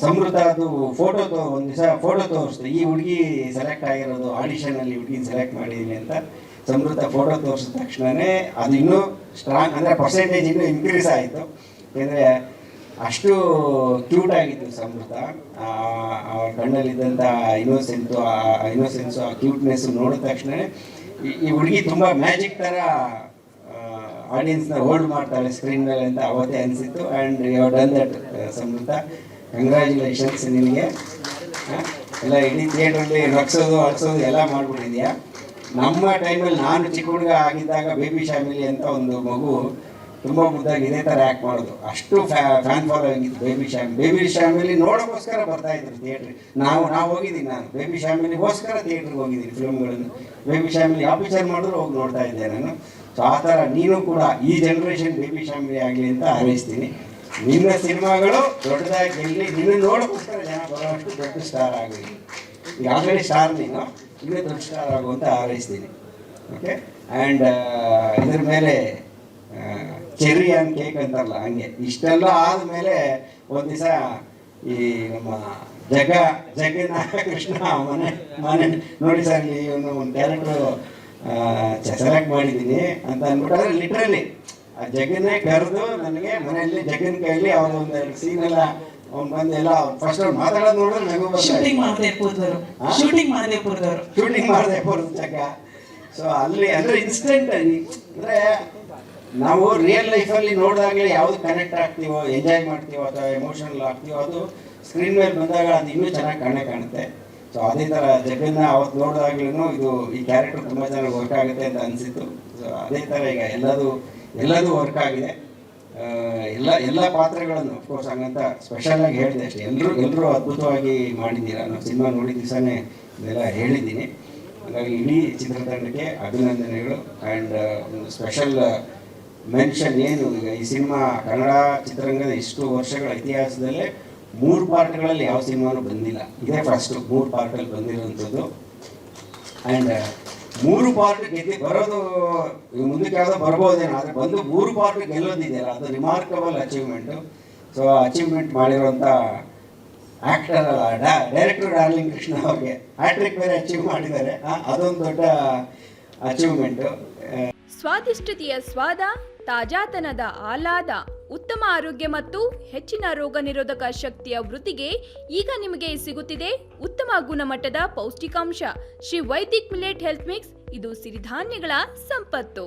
ಸಮೃದ್ಧದು ಒಂದು ದಿವಸ ಫೋಟೋ ತೋರಿಸ್ತು, ಈ ಹುಡುಗಿ ಸೆಲೆಕ್ಟ್ ಆಗಿರೋದು ಆಡಿಷನಲ್ಲಿ ಹುಡುಗಿ ಸೆಲೆಕ್ಟ್ ಮಾಡಿದ್ದೀನಿ ಅಂತ ಸಮೃದ್ಧ ಫೋಟೋ ತೋರಿಸಿದ ತಕ್ಷಣವೇ ಅದು ಇನ್ನೂ ಸ್ಟ್ರಾಂಗ್ ಅಂದರೆ ಪರ್ಸೆಂಟೇಜ್ ಇನ್ನೂ ಇನ್ಕ್ರೀಸ್ ಆಯಿತು. ಯಾಕೆಂದರೆ ಅಷ್ಟು ಕ್ಯೂಟ್ ಆಗಿತ್ತು ಸಮೃದ್ಧ. ಅವ್ರ ಕಣ್ಣಲ್ಲಿದ್ದಂಥ ಇನ್ನೋಸೆನ್ಸು ಆ ಕ್ಯೂಟ್ನೆಸ್ಸು ನೋಡಿದ ತಕ್ಷಣ ಈ ಹುಡುಗಿ ತುಂಬ ಮ್ಯಾಜಿಕ್ ಥರ ಆಡಿಯನ್ಸ್ನ ಹೋಲ್ಡ್ ಮಾಡ್ತಾಳೆ ಸ್ಕ್ರೀನ್ ಮೇಲೆ ಅಂತ ಅವತ್ತೇ ಅನಿಸಿತ್ತು. And you have done that ಸಮೃದ್ಧ. ಕಂಗ್ರ್ಯಾಚುಲೇಷನ್ಸ್ ನಿನಗೆ. ಎಲ್ಲ ಇಡೀ ಥಿಯೇಟ್ರಲ್ಲಿ ರಕ್ಷೋದು ಅಳಿಸೋದು ಎಲ್ಲ ಮಾಡಿಬಿಟ್ಟಿದ್ಯಾ. ನಮ್ಮ ಟೈಮಲ್ಲಿ ನಾನು ಚಿಕ್ಕ ಹುಡುಗ ಆಗಿದ್ದಾಗ ಬೇಬಿ ಫ್ಯಾಮಿಲಿ ಅಂತ ಒಂದು ಮಗು ತುಂಬ ಮುದ್ದಾಗಿ ಇದೇ ಥರ ಆ್ಯಕ್ಟ್ ಮಾಡೋದು. ಅಷ್ಟು ಫ್ಯಾನ್ ಫಾಲೋವಿಂಗ್ ಇತ್ತು ಬೇಬಿ ಫ್ಯಾಮಿಲಿ ನೋಡೋಕ್ಕೋಸ್ಕರ ಬರ್ತಾಯಿದ್ರು ಥಿಯೇಟ್ರಿಗೆ. ನಾವು ಹೋಗಿದ್ದೀನಿ, ನಾನು ಬೇಬಿ ಫ್ಯಾಮಿಲಿಗೋಸ್ಕರ ಥಿಯೇಟ್ರಿಗೆ ಹೋಗಿದ್ದೀನಿ ಫಿಲ್ಮ್ಗಳನ್ನು. ಬೇಬಿ ಫ್ಯಾಮಿಲಿ ಯಾವ ಪಿಕ್ಚರ್ ಮಾಡಿದ್ರು ಹೋಗಿ ನೋಡ್ತಾ ಇದ್ದೆ ನಾನು. ಸೊ ಆ ಥರ ನೀನು ಕೂಡ ಈ ಜನ್ರೇಷನ್ ಬೇಬಿ ಫ್ಯಾಮಿಲಿ ಆಗಲಿ ಅಂತ ಹಾರೈಸ್ತೀನಿ. ನಿನ್ನ ಸಿನಿಮಾಗಳು ದೊಡ್ಡದಾಗಿ ಗೆಲ್ಲಿ, ನಿನ್ನ ನೋಡೋಕ್ಕೋಸ್ಕರ ಜನ ಬರೋಷ್ಟು ದೊಡ್ಡ ಸ್ಟಾರ್ ಆಗಲಿ. ಈಗ ಆಲ್ರೆಡಿ ಸ್ಟಾರ್ ನೀನು, ಇನ್ನೂ ದೊಡ್ಡ ಸ್ಟಾರ್ ಆಗುವಂತ ಹಾರೈಸ್ತೀನಿ. ಓಕೆ. ಆ್ಯಂಡ್ ಇದ್ರ ಮೇಲೆ ಚೆರ್ರಿ ಆನ್ ಕೇಕ್ ಅಂತಾರಲ್ಲ, ಹಂಗೆ ಇಷ್ಟೆಲ್ಲ ಆದಮೇಲೆ ಒಂದು ದಿವಸ ಈ ನಮ್ಮ ಜಗನ್ನಾಥ ಕೃಷ್ಣ ಮನೆ ನೋಡಿ ಸರ್, ಇವನು ಒಂದು ಕ್ಯಾರೆಕ್ಟರ್ ಸೆಲೆಕ್ಟ್ ಮಾಡಿದ್ದೀನಿ ಅಂತ ಅಂದ್ಬಿಟ್ಟಾದ್ರೆ ಲಿಟ್ರಲಿ ಆ ಜಗನ್ನೇ ಕರೆದು ನನಗೆ ಮನೆಯಲ್ಲಿ ಜಗನ್ ಕೈಲಿ ಅವ್ರ ಒಂದು ಸೀನೆಲ್ಲ ಅವ್ನು ಬಂದು ಎಲ್ಲ ಫಸ್ಟ್ ಅವ್ರು ಮಾತಾಡೋದು ನೋಡಿದ್ರೆ ನನಗೂ ಶೂಟಿಂಗ್ ಮಾಡದೆ ಪೂರ್ದು ಜಗ. ಸೊ ಅಲ್ಲಿ ಅಂದರೆ ಇನ್ಸ್ಟೆಂಟ್ ಅಂದರೆ ನಾವು ರಿಯಲ್ ಲೈಫಲ್ಲಿ ನೋಡಿದಾಗಲೇ ಯಾವುದು ಕನೆಕ್ಟ್ ಆಗ್ತೀವೋ, ಎಂಜಾಯ್ ಮಾಡ್ತೀವೋ ಅಥವಾ ಎಮೋಷನಲ್ ಆಗ್ತೀವೋ, ಅದು ಸ್ಕ್ರೀನ್ ಮೇಲೆ ಬಂದಾಗ ಅದು ಇನ್ನೂ ಚೆನ್ನಾಗಿ ಕಾಣುತ್ತೆ. ಸೊ ಅದೇ ಥರ ಜಗನ್ನ ಅವತ್ತು ನೋಡಿದಾಗ್ಲೂ ಈ ಕ್ಯಾರೆಕ್ಟರ್ ತುಂಬ ಚೆನ್ನಾಗಿ ವರ್ಕ್ ಆಗುತ್ತೆ ಅಂತ ಅನಿಸಿತ್ತು. ಸೊ ಅದೇ ಥರ ಈಗ ಎಲ್ಲದೂ ವರ್ಕ್ ಆಗಿದೆ. ಎಲ್ಲ ಪಾತ್ರಗಳನ್ನು ಅಫ್ಕೋರ್ಸ್ ಹಂಗಂತ ಸ್ಪೆಷಲಾಗಿ ಹೇಳಿದೆ ಅಷ್ಟೇ. ಎಲ್ಲರೂ ಅದ್ಭುತವಾಗಿ ಮಾಡಿದ್ದೀರಾ. ನಾವು ಸಿನಿಮಾ ನೋಡಿದ ದಿವಸನೇ ಇದೆಲ್ಲ ಹೇಳಿದ್ದೀನಿ. ಹಾಗಾಗಿ ಇಡೀ ಚಿತ್ರತಂಡಕ್ಕೆ ಅಭಿನಂದನೆಗಳು. ಆ್ಯಂಡ್ ಒಂದು ಸ್ಪೆಷಲ್ ಮೆನ್ಷನ್ ಏನು, ಈಗ ಈ ಸಿನಿಮಾ ಕನ್ನಡ ಚಿತ್ರರಂಗದ ಇಷ್ಟು ವರ್ಷಗಳ ಇತಿಹಾಸದಲ್ಲೇ 3 ಪಾರ್ಟ್ಗಳಲ್ಲಿ ಯಾವ ಸಿನಿಮಾನು ಬಂದಿಲ್ಲ. ಇದೇ ಫಸ್ಟು 3 ಪಾರ್ಟಲ್ಲಿ ಬಂದಿರೋಂಥದ್ದು. ಆ್ಯಂಡ್ 3 ಪಾರ್ಟ್ ಬರೋದು ಮುಂದಕ್ಕೆ ಯಾವುದೋ ಬರ್ಬೋದೇನೋ, ಆದರೆ ಬಂದು 3 ಪಾರ್ಟ್ ಗೆಲ್ಲೋದಿದೆಯಲ್ಲ, ಅದು ರಿಮಾರ್ಕಬಲ್ ಅಚೀವ್ಮೆಂಟು. ಸೊ ಅಚೀವ್ಮೆಂಟ್ ಮಾಡಿರೋಂಥ ಆ್ಯಕ್ಟರ್ ಅಲ್ಲ, ಡೈರೆಕ್ಟರ್ ಡಾರ್ಲಿಂಗ್ ಕೃಷ್ಣ ಅವ್ರಿಗೆ ಹ್ಯಾಟ್ರಿಕ್ ಬೇರೆ ಅಚೀವ್ ಮಾಡಿದ್ದಾರೆ. ಅದೊಂದು ದೊಡ್ಡ ಅಚೀವ್ಮೆಂಟು. ಸ್ವಾದಿಷ್ಟತೆಯ ಸ್ವಾದ, ತಾಜಾತನದ ಆಹ್ಲಾದ, ಉತ್ತಮ ಆರೋಗ್ಯ ಮತ್ತು ಹೆಚ್ಚಿನ ರೋಗ ನಿರೋಧಕ ಶಕ್ತಿಯ ವೃದ್ಧಿಗೆ ಈಗ ನಿಮಗೆ ಸಿಗುತ್ತಿದೆ ಉತ್ತಮ ಗುಣಮಟ್ಟದ ಪೌಷ್ಟಿಕಾಂಶ Shri Vaidik millet health mix. ಇದು ಸಿರಿಧಾನ್ಯಗಳ ಸಂಪತ್ತು.